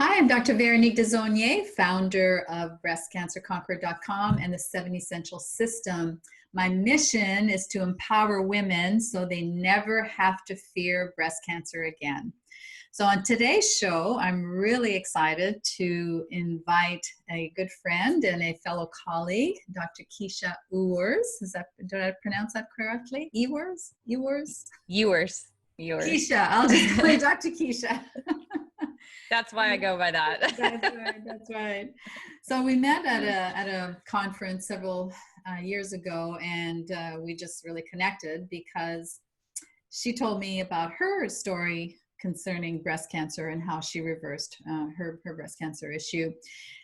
Hi, I'm Dr. Veronique Desognier, founder of BreastCancerConqueror.com and the 7 Essential System. My mission is to empower women so they never have to fear breast cancer again. So on today's show, I'm really excited to invite a good friend and a fellow colleague, Dr. Keesha Ewers. Did I pronounce that correctly? Ewers? Yours. Keesha. I'll just call you Dr. Keesha. That's why I go by that. That's right. So we met at a conference several years ago, and we just really connected because she told me about her story concerning breast cancer and how she reversed her breast cancer issue.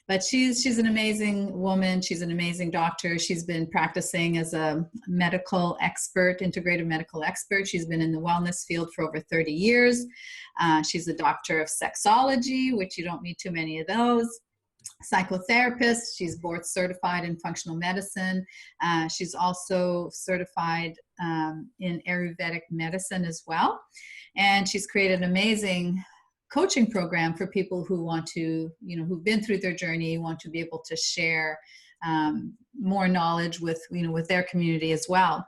But she's an amazing woman. She's an amazing doctor. She's been practicing as a medical expert, integrative medical expert. She's been in the wellness field for over 30 years. She's a doctor of sexology, which you don't meet too many of those. Psychotherapist. She's board certified in functional medicine. She's also certified in Ayurvedic medicine as well. And she's created an amazing coaching program for people who want to, who've been through their journey, want to be able to share more knowledge with their community as well.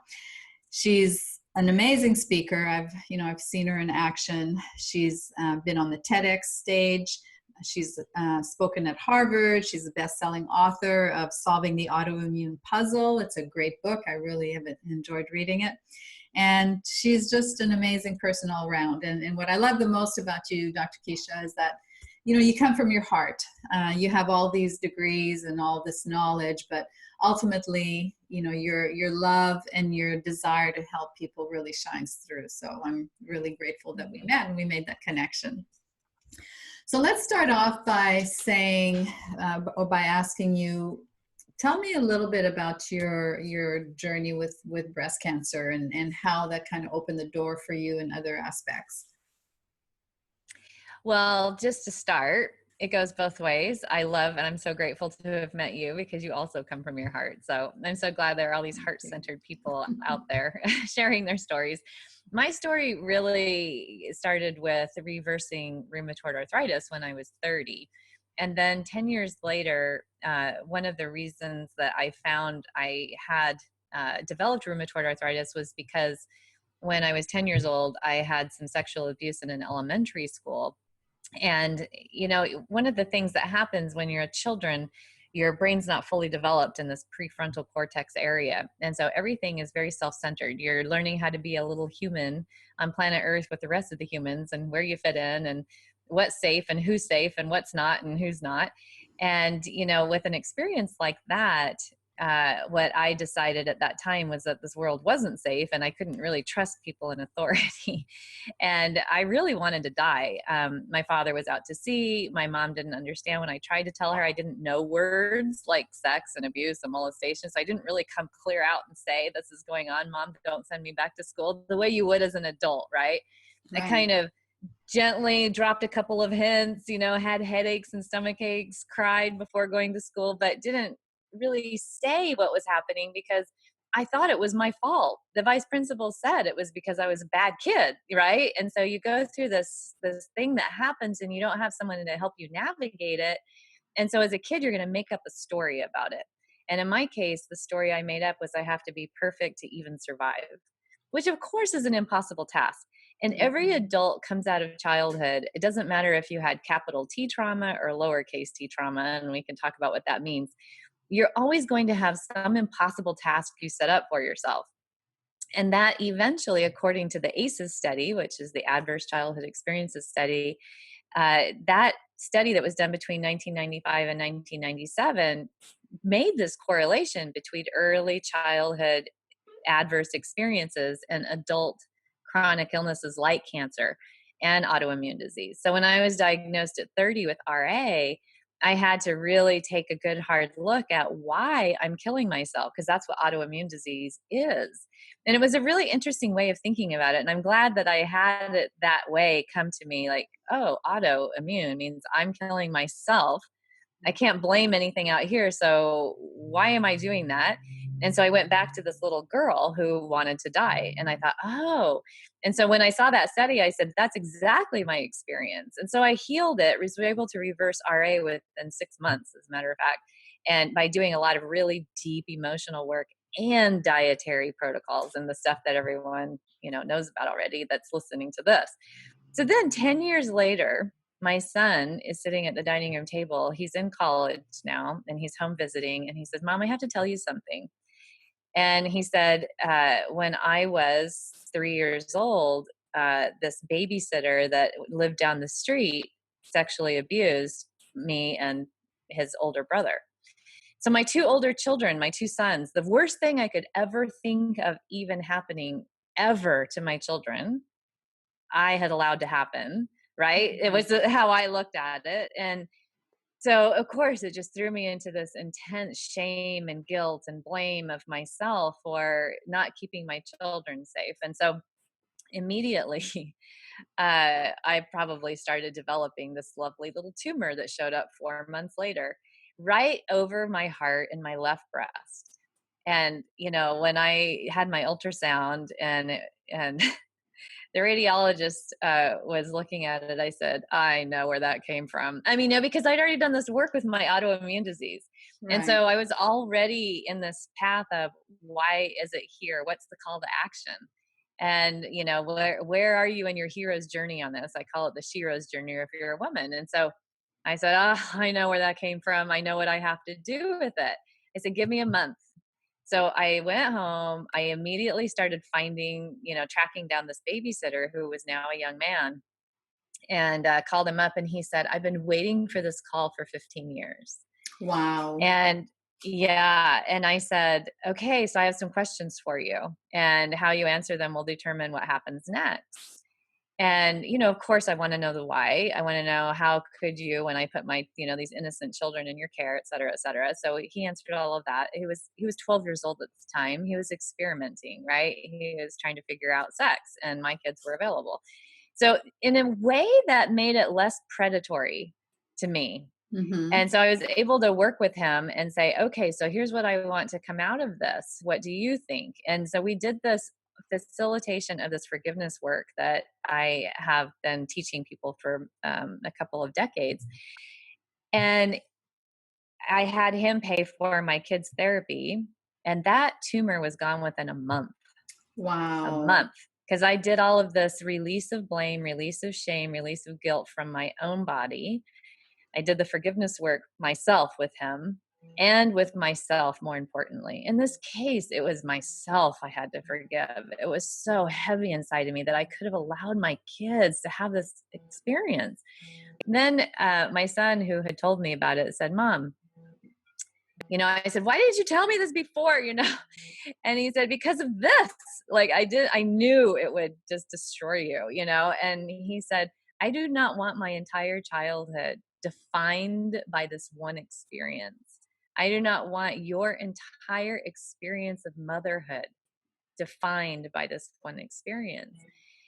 She's an amazing speaker. I've seen her in action. She's been on the TEDx stage. She's spoken at Harvard. She's a best-selling author of Solving the Autoimmune Puzzle. It's a great book. I really have enjoyed reading it. And she's just an amazing person all around. And what I love the most about you, Dr. Keesha, is that, you come from your heart. You have all these degrees and all this knowledge, but ultimately, your love and your desire to help people really shines through. So I'm really grateful that we met and we made that connection. So let's start off by saying, or by asking you, tell me a little bit about your journey with breast cancer and how that kind of opened the door for you in other aspects. Well, just to start, it goes both ways. I love, and I'm so grateful to have met you because you also come from your heart. So I'm so glad there are all these heart-centered people out there sharing their stories. My story really started with reversing rheumatoid arthritis when I was 30. And then 10 years later, one of the reasons that I found I had developed rheumatoid arthritis was because when I was 10 years old, I had some sexual abuse in an elementary school. And, one of the things that happens when you're a children, your brain's not fully developed in this prefrontal cortex area. And so everything is very self-centered. You're learning how to be a little human on planet Earth with the rest of the humans and where you fit in and what's safe and who's safe and what's not and who's not. And, with an experience like that, what I decided at that time was that this world wasn't safe and I couldn't really trust people in authority. And I really wanted to die. My father was out to sea. My mom didn't understand when I tried to tell her. I didn't know words like sex and abuse and molestation. So I didn't really come clear out and say, this is going on. Mom, don't send me back to school the way you would as an adult, right? I kind of gently dropped a couple of hints, had headaches and stomach aches, cried before going to school, but didn't really say what was happening because I thought it was my fault. The vice principal said it was because I was a bad kid, right? And so you go through this thing that happens and you don't have someone to help you navigate it. And so as a kid, you're going to make up a story about it. And in my case, the story I made up was I have to be perfect to even survive, which of course is an impossible task. And every adult comes out of childhood. It doesn't matter if you had capital T trauma or lowercase t trauma, and we can talk about what that means. You're always going to have some impossible task you set up for yourself. And that eventually, according to the ACEs study, which is the Adverse Childhood Experiences Study, that study that was done between 1995 and 1997 made this correlation between early childhood adverse experiences and adult chronic illnesses like cancer and autoimmune disease. So when I was diagnosed at 30 with RA, I had to really take a good hard look at why I'm killing myself, because that's what autoimmune disease is. And it was a really interesting way of thinking about it. And I'm glad that I had it that way come to me like, oh, autoimmune means I'm killing myself I can't blame anything out here. So why am I doing that? And so I went back to this little girl who wanted to die. And I thought, oh. And so when I saw that study, I said, that's exactly my experience. And so I healed it, was able to reverse RA within 6 months, as a matter of fact. And by doing a lot of really deep emotional work and dietary protocols and the stuff that everyone, knows about already that's listening to this. So then 10 years later, my son is sitting at the dining room table. He's in college now and he's home visiting. And he says, Mom, I have to tell you something. And he said, when I was 3 years old, this babysitter that lived down the street sexually abused me and his older brother. So my two older children, my two sons, the worst thing I could ever think of even happening ever to my children, I had allowed to happen, right? It was how I looked at it. And so, of course, it just threw me into this intense shame and guilt and blame of myself for not keeping my children safe. And so immediately, I probably started developing this lovely little tumor that showed up 4 months later, right over my heart in my left breast. And, when I had my ultrasound and the radiologist was looking at it, I said, I know where that came from. I mean, because I'd already done this work with my autoimmune disease. Right. And so I was already in this path of why is it here? What's the call to action? And, where are you in your hero's journey on this? I call it the Shiro's journey if you're a woman. And so I said, I know where that came from. I know what I have to do with it. I said, give me a month. So I went home. I immediately started finding, tracking down this babysitter who was now a young man, and called him up. And he said, I've been waiting for this call for 15 years. Wow. And yeah. And I said, okay, so I have some questions for you, and how you answer them will determine what happens next. And, of course, I want to know the why. I want to know, how could you, when I put my, these innocent children in your care, et cetera, et cetera. So he answered all of that. He was 12 years old at the time. He was experimenting, right? He was trying to figure out sex, and my kids were available. So in a way that made it less predatory to me. Mm-hmm. And so I was able to work with him and say, okay, so here's what I want to come out of this. What do you think? And so we did this facilitation of this forgiveness work that I have been teaching people for a couple of decades. And I had him pay for my kids' therapy, and that tumor was gone within a month. Wow. A month. Because I did all of this release of blame, release of shame, release of guilt from my own body. I did the forgiveness work myself with him, and with myself, more importantly. In this case, it was myself I had to forgive. It was so heavy inside of me that I could have allowed my kids to have this experience. And then my son, who had told me about it, said, Mom, I said, why didn't you tell me this before, And he said, because of this. I knew it would just destroy you, And he said, I do not want my entire childhood defined by this one experience. I do not want your entire experience of motherhood defined by this one experience.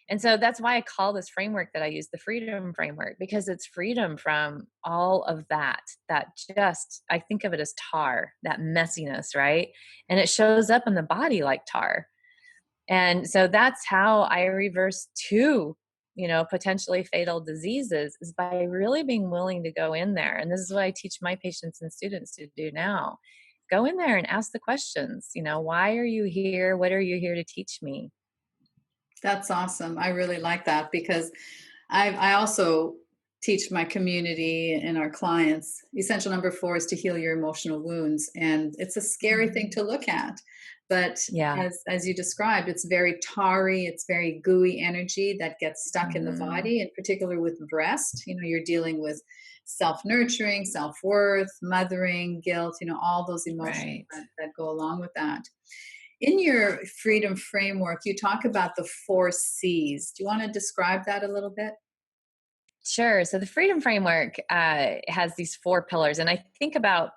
And so that's why I call this framework that I use the freedom framework, because it's freedom from all of that just, I think of it as tar, that messiness, right? And it shows up in the body like tar. And so that's how I reverse two, potentially fatal diseases, is by really being willing to go in there. And this is what I teach my patients and students to do now. Go in there and ask the questions, why are you here? What are you here to teach me? That's awesome. I really like that, because I also teach my community and our clients, essential number 4 is to heal your emotional wounds. And it's a scary thing to look at. But yeah, as you described, it's very tarry, it's very gooey energy that gets stuck in the body, in particular with breast. You're dealing with self-nurturing, self-worth, mothering, guilt, all those emotions that go along with that. In your freedom framework, you talk about the 4 C's. Do you want to describe that a little bit? Sure. So the freedom framework has these 4 pillars, and I think about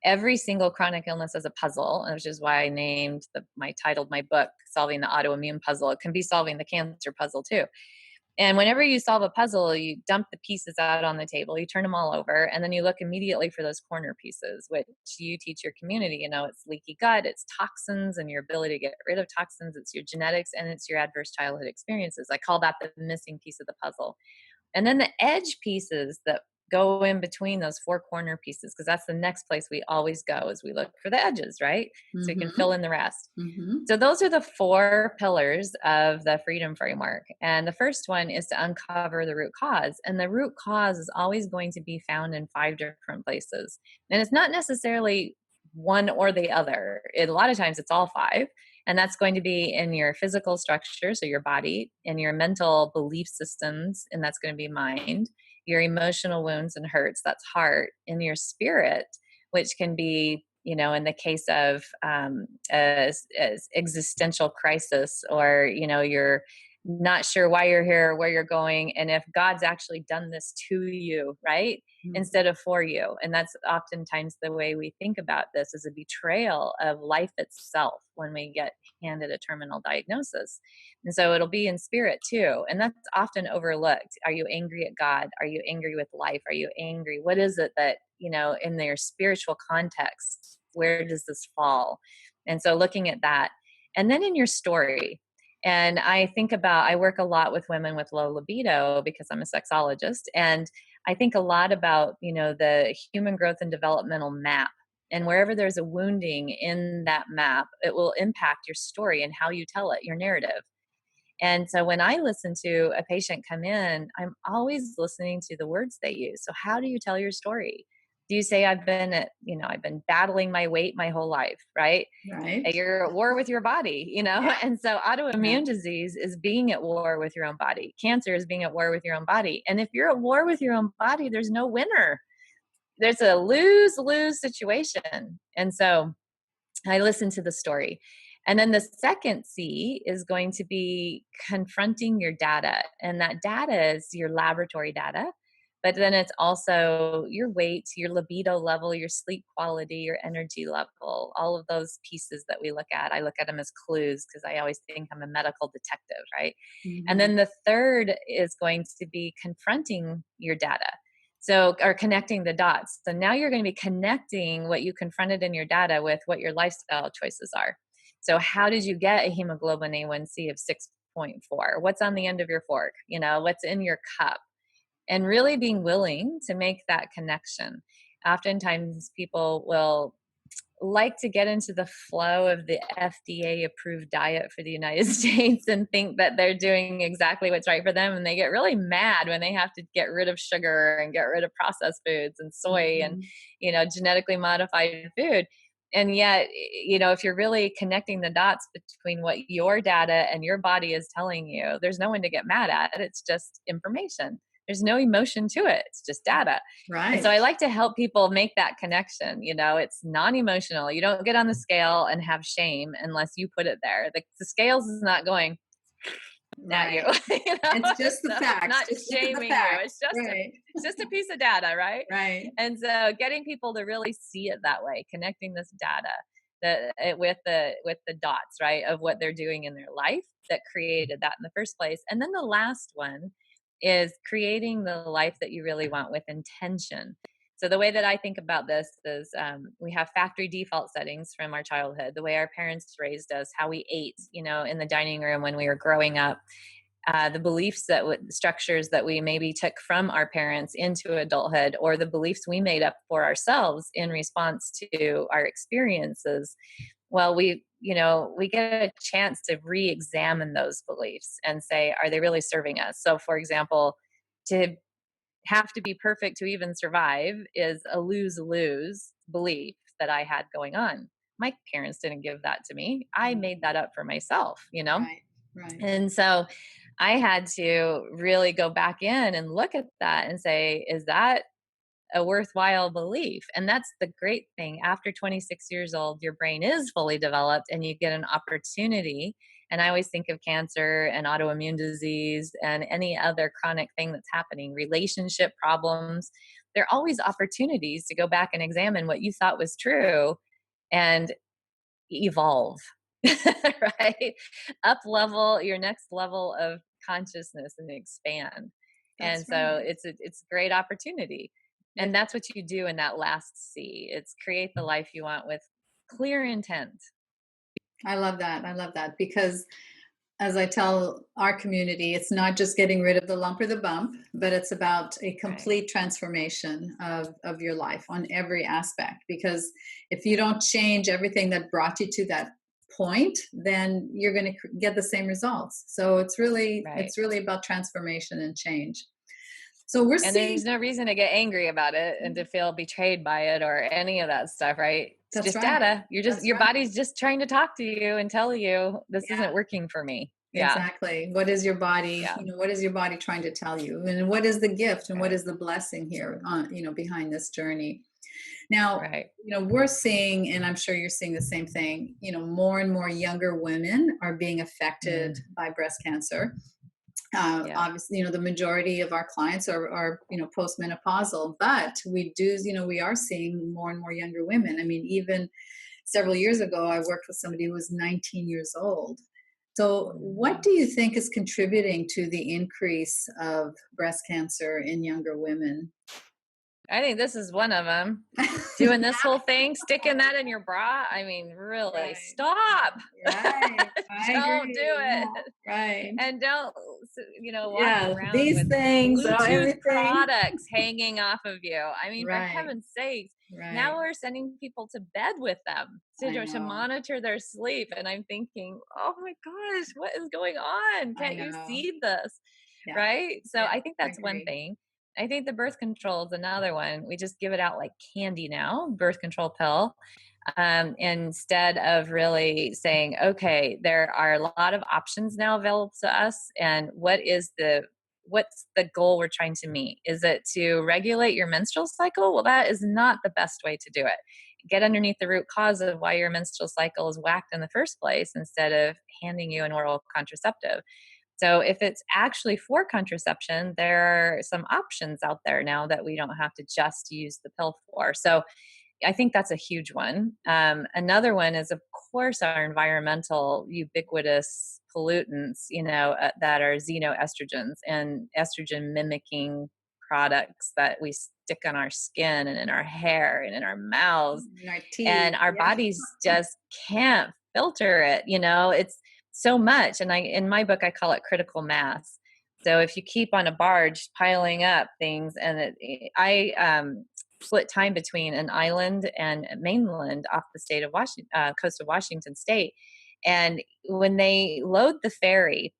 every single chronic illness as a puzzle, which is why I titled my book, Solving the Autoimmune Puzzle. It can be solving the cancer puzzle too. And whenever you solve a puzzle, you dump the pieces out on the table, you turn them all over, and then you look immediately for those corner pieces, which you teach your community. It's leaky gut, it's toxins and your ability to get rid of toxins, it's your genetics, and it's your adverse childhood experiences. I call that the missing piece of the puzzle. And then the edge pieces that go in between those four corner pieces, because that's the next place we always go, is we look for the edges, right? So you can fill in the rest. So those are the four pillars of the freedom framework. And the first one is to uncover the root cause. And the root cause is always going to be found in 5 different places. And it's not necessarily one or the other. A lot of times it's all 5. And that's going to be in your physical structure, so your body, in your mental belief systems, and that's going to be mind, your emotional wounds and hurts, that's heart, in your spirit, which can be, in the case of as existential crisis, or, you're not sure why you're here or where you're going, and if God's actually done this to you, right? Instead of for you. And that's oftentimes the way we think about this, is a betrayal of life itself when we get handed a terminal diagnosis. And so it'll be in spirit too. And that's often overlooked. Are you angry at God? Are you angry with life? Are you angry? What is it that, in their spiritual context, where does this fall? And so looking at that, and then in your story. And I work a lot with women with low libido because I'm a sexologist. And I think a lot about, the human growth and developmental map. And wherever there's a wounding in that map, it will impact your story and how you tell it, your narrative. And so when I listen to a patient come in, I'm always listening to the words they use. So how do you tell your story? Do you say, I've been battling my weight my whole life, right? Right. You're at war with your body, And so autoimmune disease is being at war with your own body. Cancer is being at war with your own body. And if you're at war with your own body, there's no winner. There's a lose-lose situation. And so I listen to the story. And then the second C is going to be confronting your data. And that data is your laboratory data. But then it's also your weight, your libido level, your sleep quality, your energy level, all of those pieces that we look at. I look at them as clues because I always think I'm a medical detective, right? And then the third is going to be confronting your data. So, or connecting the dots. So now you're going to be connecting what you confronted in your data with what your lifestyle choices are. So how did you get a hemoglobin A1C of 6.4? What's on the end of your fork? What's in your cup? And really being willing to make that connection. Oftentimes people will like to get into the flow of the FDA approved diet for the United States and think that they're doing exactly what's right for them. And they get really mad when they have to get rid of sugar and get rid of processed foods and soy and, genetically modified food. And yet, if you're really connecting the dots between what your data and your body is telling you, there's no one to get mad at. It's just information. There's no emotion to it. It's just data. Right. And so I like to help people make that connection. It's non-emotional. You don't get on the scale and have shame unless you put it there. The scales is not going at you. It's just the facts. Not just shaming you. It's just a piece of data, right? Right. And so getting people to really see it that way, connecting this data with the dots, right, of what they're doing in their life that created that in the first place. And then the last one is creating the life that you really want with intention. So the way that I think about this is we have factory default settings from our childhood, the way our parents raised us, how we ate, in the dining room when we were growing up, the beliefs structures that we maybe took from our parents into adulthood, or the beliefs we made up for ourselves in response to our experiences. Well, we get a chance to re-examine those beliefs and say, are they really serving us? So for example, to have to be perfect to even survive is a lose-lose belief that I had going on. My parents didn't give that to me. I made that up for myself, Right. And so I had to really go back in and look at that and say, is that a worthwhile belief? And that's the great thing. After 26 years old, your brain is fully developed and you get an opportunity. And I always think of cancer and autoimmune disease and any other chronic thing that's happening, relationship problems. There are always opportunities to go back and examine what you thought was true and evolve, right? Up level your next level of consciousness and expand. And That's so right. it's a great opportunity. And that's what you do in that last C. It's create the life you want with clear intent. I love that. I love that because as I tell our community, it's not just getting rid of the lump or the bump, but it's about a Right. complete transformation of your life on every aspect. Because if you don't change everything that brought you to that point, then you're going to get the same results. So Right. it's really about transformation and change. So we're And seeing there's no reason to get angry about it and to feel betrayed by it or any of that stuff, right? It's that's just right. data. That's Your right. body's just trying to talk to you and tell you this Yeah. isn't working for me. Yeah. Exactly. What is your body, Yeah. what is your body trying to tell you? And what is the gift and what Right. is the blessing here on, behind this journey? Now, Right. we're seeing, and I'm sure you're seeing the same thing, more and more younger women are being affected Mm, by breast cancer. yeah. Obviously, the majority of our clients are postmenopausal, but we do, we are seeing more and more younger women. I mean, even several years ago, I worked with somebody who was 19 years old. So, what Mhm. do you think is contributing to the increase of breast cancer in younger women? I think this is one of them. Doing this whole thing, sticking that in your bra. I mean, really, Right. stop. Right. I Don't do agree. it. Yeah. Right. And don't, walk Yeah. around These with things, Bluetooth everything. products hanging off of you. I mean, for Right. heaven's sakes, now Right. we're sending people to bed with them I to know. monitor their sleep. And I'm thinking, oh my gosh, what is going on? I Can't you know. see this? Yeah. Right? So Yeah. I think I that's one agree. thing. I think the birth control is another one. We just give it out like candy now, birth control pill, instead of really saying, okay, there are a lot of options now available to us. And what's the goal we're trying to meet? Is it to regulate your menstrual cycle? Well, that is not the best way to do it. Get underneath the root cause of why your menstrual cycle is whacked in the first place instead of handing you an oral contraceptive. So if it's actually for contraception, there are some options out there now that we don't have to just use the pill for. So I think that's a huge one. Another one is, of course, our environmental ubiquitous pollutants, that are xenoestrogens and estrogen mimicking products that we stick on our skin and in our hair and in our mouths. In our And teeth. our Yeah. bodies just can't filter it. It's so much. And in my book, I call it critical mass. So if you keep on a barge piling up things, and I split time between an island and mainland off the state of Washington, coast of Washington State. And when they load the ferry,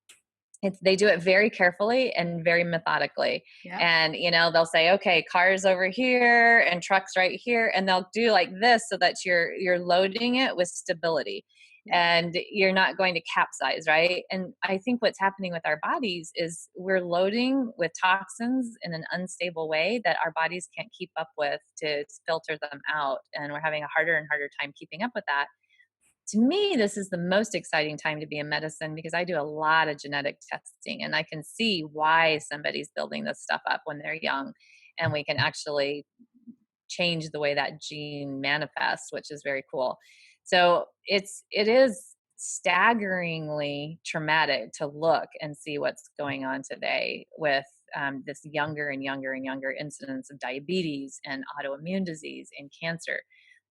they do it very carefully and very methodically. Yeah. And, they'll say, okay, cars over here and trucks right here. And they'll do like this so that you're loading it with stability Yeah. and you're not going to capsize. Right. And I think what's happening with our bodies is we're loading with toxins in an unstable way that our bodies can't keep up with to filter them out. And we're having a harder and harder time keeping up with that. To me, this is the most exciting time to be in medicine because I do a lot of genetic testing and I can see why somebody's building this stuff up when they're young. And we can actually change the way that gene manifests, which is very cool. So it is staggeringly traumatic to look and see what's going on today with this younger and younger and younger incidence of diabetes and autoimmune disease and cancer.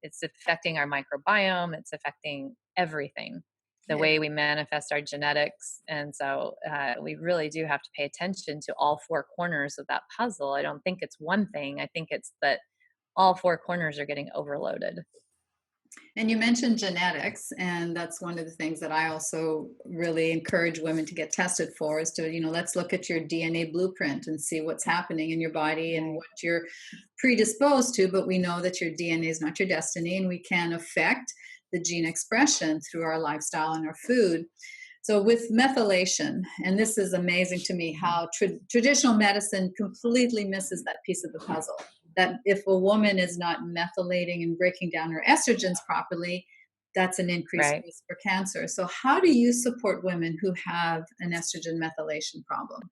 It's affecting our microbiome. It's affecting everything, the Yeah. way we manifest our genetics. And so we really do have to pay attention to all four corners of that puzzle. I don't think it's one thing. I think it's that all four corners are getting overloaded. And you mentioned genetics, and that's one of the things that I also really encourage women to get tested for is to, let's look at your DNA blueprint and see what's happening in your body and Right. what you're predisposed to. But we know that your DNA is not your destiny, and we can affect the gene expression through our lifestyle and our food. So with methylation, and this is amazing to me how traditional medicine completely misses that piece of the puzzle. That if a woman is not methylating and breaking down her estrogens properly, that's an increased Right. risk for cancer. So how do you support women who have an estrogen methylation problem?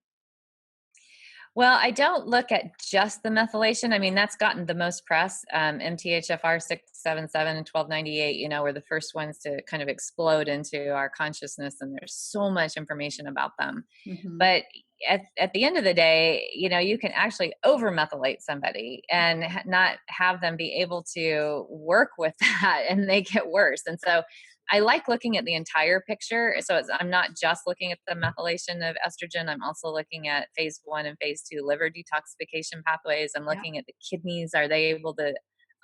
Well, I don't look at just the methylation. I mean, that's gotten the most press. MTHFR 677 and 1298, were the first ones to kind of explode into our consciousness, and there's so much information about them. Mm-hmm. But at the end of the day, you can actually over methylate somebody and not have them be able to work with that, and they get worse. And so I like looking at the entire picture. So I'm not just looking at the methylation of estrogen. I'm also looking at phase 1 and phase 2 liver detoxification pathways. I'm Yeah. looking at the kidneys. Are they able to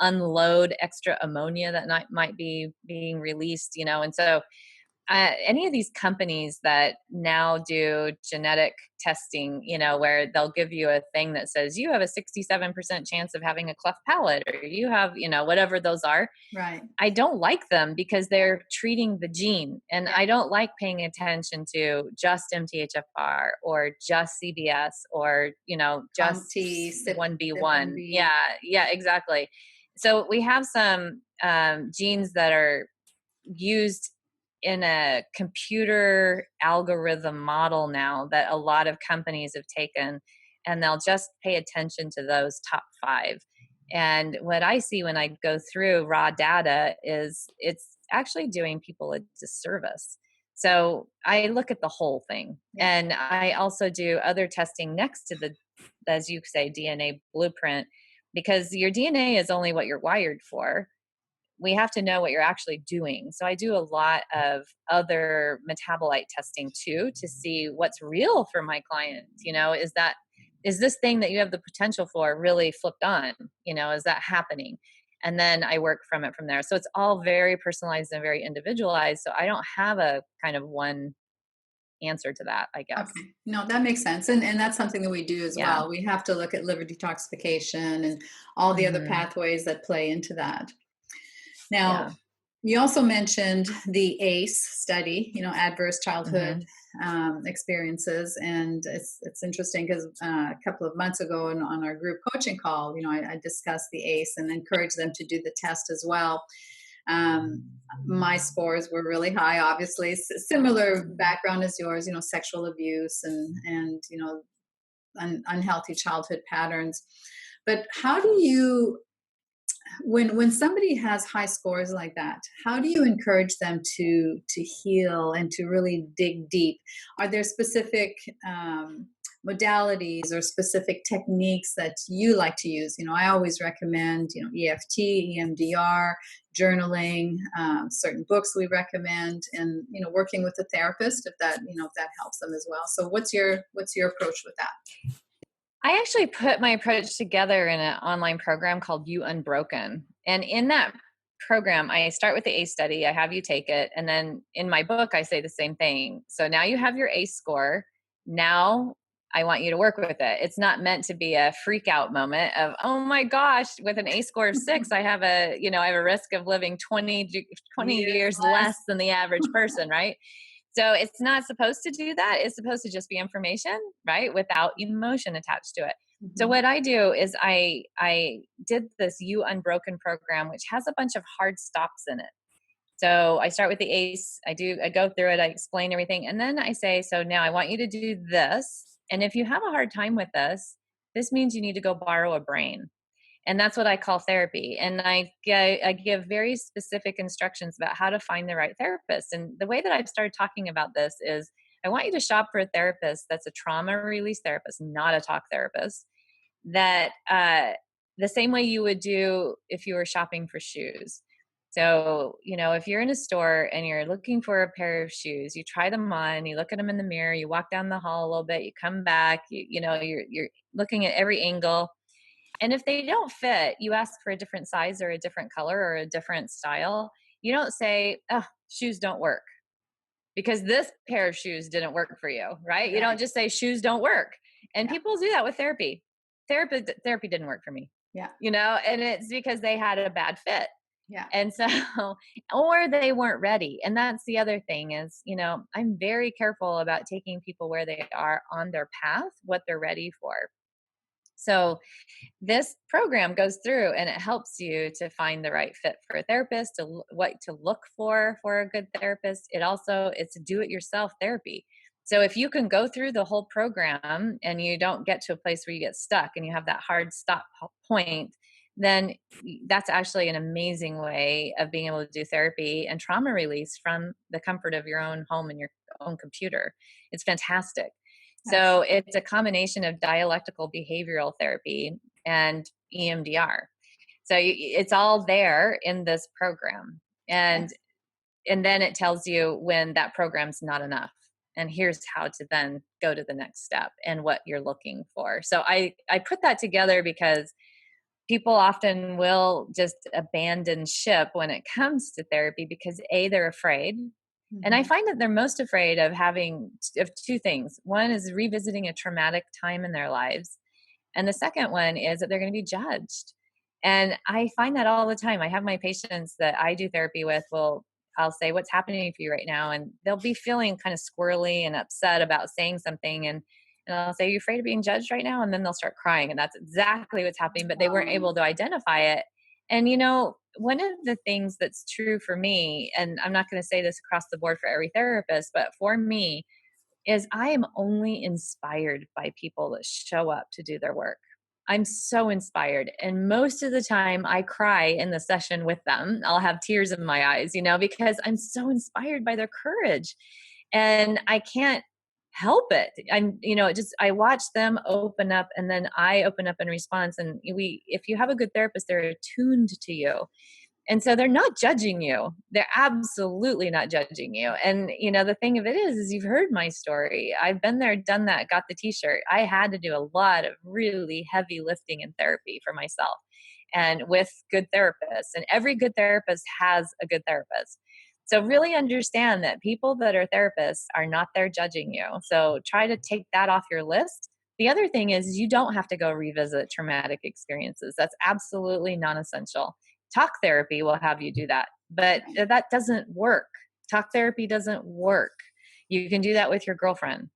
unload extra ammonia that might be being released? And so any of these companies that now do genetic testing, where they'll give you a thing that says you have a 67% chance of having a cleft palate, or you have, whatever those are. Right. I don't like them because they're treating the gene, and I don't like paying attention to just MTHFR or just CBS or, just CYP1B. 1B1. Yeah, exactly. So we have some genes that are used in a computer algorithm model now that a lot of companies have taken, and they'll just pay attention to those top 5. And what I see when I go through raw data is it's actually doing people a disservice. So I look at the whole thing. Yeah. And I also do other testing next to the, as you say, DNA blueprint, because your DNA is only what you're wired for. We have to know what you're actually doing. So I do a lot of other metabolite testing too, to see what's real for my clients. Is this thing that you have the potential for really flipped on? Is that happening? And then I work from there. So it's all very personalized and very individualized. So I don't have a kind of one answer to that, I guess. Okay. No, that makes sense. And that's something that we do as Yeah. well. We have to look at liver detoxification and all the other Mhm. pathways that play into that. Now, Yeah. you also mentioned the ACE study, adverse childhood experiences. And it's interesting because a couple of months ago on our group coaching call, I discussed the ACE and encouraged them to do the test as well. My scores were really high, obviously, similar background as yours, sexual abuse and unhealthy childhood patterns. But how do you, when somebody has high scores like that, how do you encourage them to heal and to really dig deep? Are there specific modalities or specific techniques that you like to use? I always recommend EFT, EMDR, journaling, certain books we recommend, and working with a therapist if that helps them as well. So what's your approach with that? I actually put my approach together in an online program called You Unbroken. And in that program, I start with the ACE study. I have you take it. And then in my book, I say the same thing. So now you have your ACE score. Now I want you to work with it. It's not meant to be a freak out moment of, oh my gosh, with an ACE score of 6, I have a risk of living 20 years less than the average person, right? So it's not supposed to do that. It's supposed to just be information, right? Without emotion attached to it. Mm-hmm. So what I do is I did this You Unbroken program, which has a bunch of hard stops in it. So I start with the ACE. I go through it. I explain everything. And then I say, so now I want you to do this. And if you have a hard time with this means you need to go borrow a brain. And that's what I call therapy. And I give very specific instructions about how to find the right therapist. And the way that I've started talking about this is I want you to shop for a therapist that's a trauma release therapist, not a talk therapist, that the same way you would do if you were shopping for shoes. So, if you're in a store and you're looking for a pair of shoes, you try them on, you look at them in the mirror, you walk down the hall a little bit, you come back, you're looking at every angle. And if they don't fit, you ask for a different size or a different color or a different style. You don't say, oh, shoes don't work because this pair of shoes didn't work for you, right? You don't just say shoes don't work. And people do that with therapy. Therapy didn't work for me. Yeah. And it's because they had a bad fit. Yeah. And so, or they weren't ready. And that's the other thing is, I'm very careful about taking people where they are on their path, what they're ready for. So this program goes through and it helps you to find the right fit for a therapist, what to look for a good therapist. It's a do-it-yourself therapy. So if you can go through the whole program and you don't get to a place where you get stuck and you have that hard stop point, then that's actually an amazing way of being able to do therapy and trauma release from the comfort of your own home and your own computer. It's fantastic. So it's a combination of dialectical behavioral therapy and EMDR. So it's all there in this program. And then it tells you when that program's not enough. And here's how to then go to the next step and what you're looking for. So I put that together because people often will just abandon ship when it comes to therapy because they're afraid. And I find that they're most afraid of two things. One is revisiting a traumatic time in their lives. And the second one is that they're going to be judged. And I find that all the time. I have my patients that I do therapy with I'll say, what's happening for you right now? And they'll be feeling kind of squirrely and upset about saying something. And I'll say, are you afraid of being judged right now? And then they'll start crying. And that's exactly what's happening, but they weren't able to identify it. And, one of the things that's true for me, and I'm not going to say this across the board for every therapist, but for me, is I am only inspired by people that show up to do their work. I'm so inspired. And most of the time I cry in the session with them. I'll have tears in my eyes, because I'm so inspired by their courage and I can't help it. I watch them open up and then I open up in response. And if you have a good therapist, they're attuned to you. And so they're not judging you. They're absolutely not judging you. And, the thing of it is you've heard my story. I've been there, done that, got the t-shirt. I had to do a lot of really heavy lifting in therapy for myself and with good therapists. And every good therapist has a good therapist. So really understand that people that are therapists are not there judging you. So try to take that off your list. The other thing is you don't have to go revisit traumatic experiences. That's absolutely non-essential. Talk therapy will have you do that, but that doesn't work. Talk therapy doesn't work. You can do that with your girlfriend.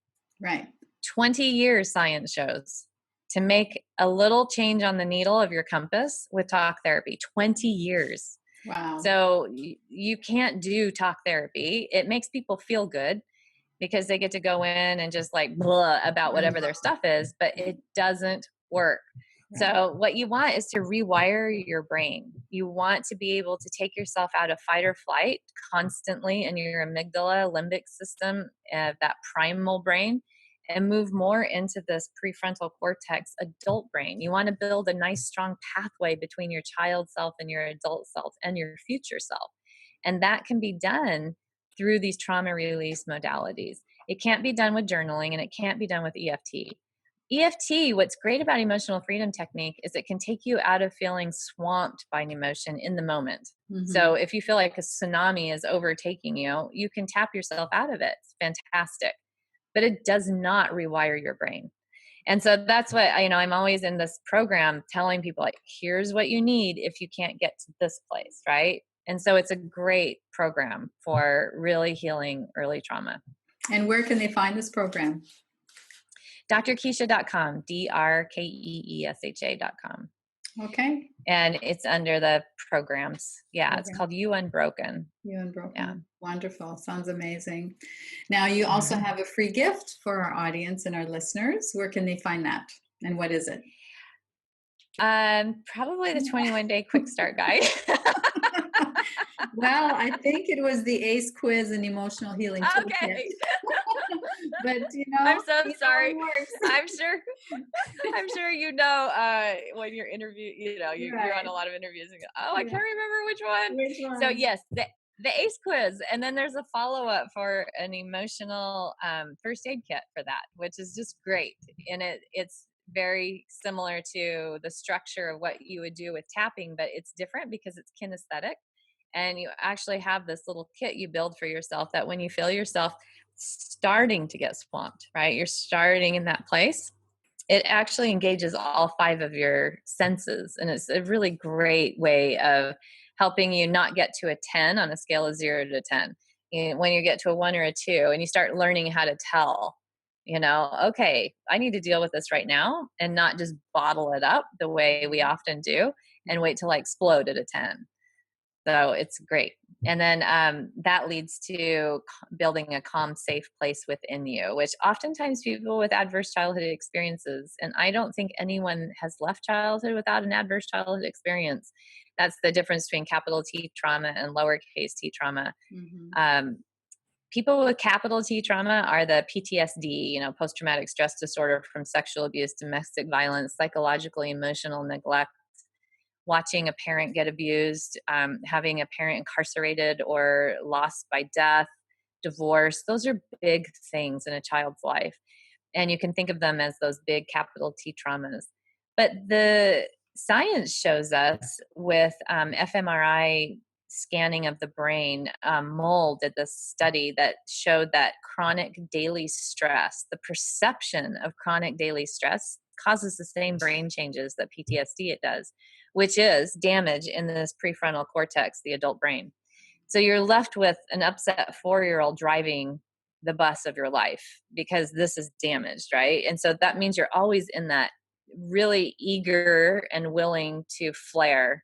Right. 20 years, science shows, to make a little change on the needle of your compass with talk therapy. 20 years. Wow. So you can't do talk therapy. It makes people feel good because they get to go in and just like blah about whatever their stuff is, but it doesn't work. So what you want is to rewire your brain. You want to be able to take yourself out of fight or flight constantly in your amygdala, limbic system, that primal brain, and move more into this prefrontal cortex adult brain. You want to build a nice, strong pathway between your child self and your adult self and your future self. And that can be done through these trauma release modalities. It can't be done with journaling and it can't be done with EFT. EFT, what's great about emotional freedom technique is it can take you out of feeling swamped by an emotion in the moment. So if you feel like a tsunami is overtaking you, you can tap yourself out of it. It's fantastic. But it does not rewire your brain. And so that's what, I'm always in this program telling people, like, here's what you need if you can't get to this place, right? And so it's a great program for really healing early trauma. And where can they find this program? drkeesha.com, drkeesha.com. Okay. And it's under the programs. Yeah, okay. It's called You Unbroken. You Unbroken. Yeah. Wonderful. Sounds amazing. Now, you also have a free gift for our audience and our listeners. Where can they find that? And what is it? Probably the 21-day quick start guide. Well, I think it was the ACE quiz and emotional healing toolkit. Okay. But I'm so sorry. I'm sure when you're you're on a lot of interviews and go, I can't remember which one. So yes, the ACE quiz, and then there's a follow-up for an emotional first aid kit for that, which is just great. And it's very similar to the structure of what you would do with tapping, but it's different because it's kinesthetic. And you actually have this little kit you build for yourself that when you feel yourself starting to get swamped, right? You're starting in that place. It actually engages all 5 of your senses. And it's a really great way of helping you not get to a 10 on a scale of 0 to 10. When you get to a 1 or a 2 and you start learning how to tell, okay, I need to deal with this right now and not just bottle it up the way we often do and wait till I explode at a 10. So it's great. And then that leads to building a calm, safe place within you, which oftentimes people with adverse childhood experiences, and I don't think anyone has left childhood without an adverse childhood experience. That's the difference between capital T trauma and lowercase t trauma. Um, People with capital T trauma are the PTSD, post-traumatic stress disorder from sexual abuse, domestic violence, psychological, emotional neglect, watching a parent get abused, having a parent incarcerated or lost by death, divorce. Those are big things in a child's life. And you can think of them as those big capital T traumas. But the science shows us with fMRI scanning of the brain, Mole did this study that showed that chronic daily stress, the perception of chronic daily stress, causes the same brain changes that PTSD it does, which is damage in this prefrontal cortex, the adult brain. So you're left with an upset 4-year-old driving the bus of your life because this is damaged, right? And so that means you're always in that really eager and willing to flare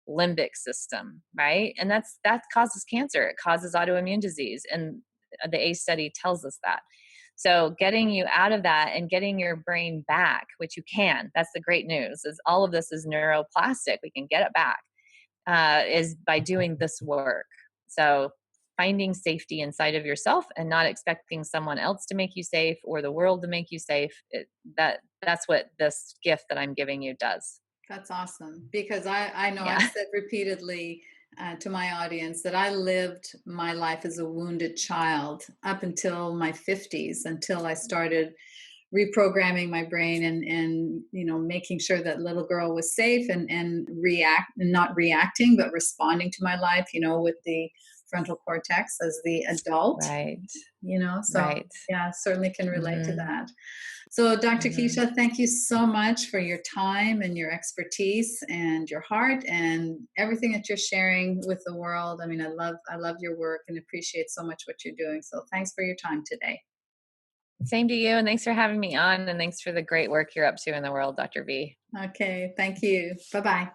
limbic system, right? And that causes cancer. It causes autoimmune disease. And the ACE study tells us that. So getting you out of that and getting your brain back, which you can, that's the great news, is all of this is neuroplastic. We can get it back, is by doing this work. So finding safety inside of yourself and not expecting someone else to make you safe or the world to make you safe. That's what this gift that I'm giving you does. That's awesome, because I know Yeah. I've said repeatedly to my audience that I lived my life as a wounded child up until my 50s, until I started reprogramming my brain and making sure that little girl was safe and not reacting but responding to my life, with the frontal cortex as the adult. Right. So Right. yeah, certainly can relate to Mm-hmm. that. So Dr. Mm-hmm. Keesha, thank you so much for your time and your expertise and your heart and everything that you're sharing with the world. I mean, I love your work and appreciate so much what you're doing. So thanks for your time today. Same to you. And thanks for having me on. And thanks for the great work you're up to in the world, Dr. V. Okay, thank you. Bye-bye.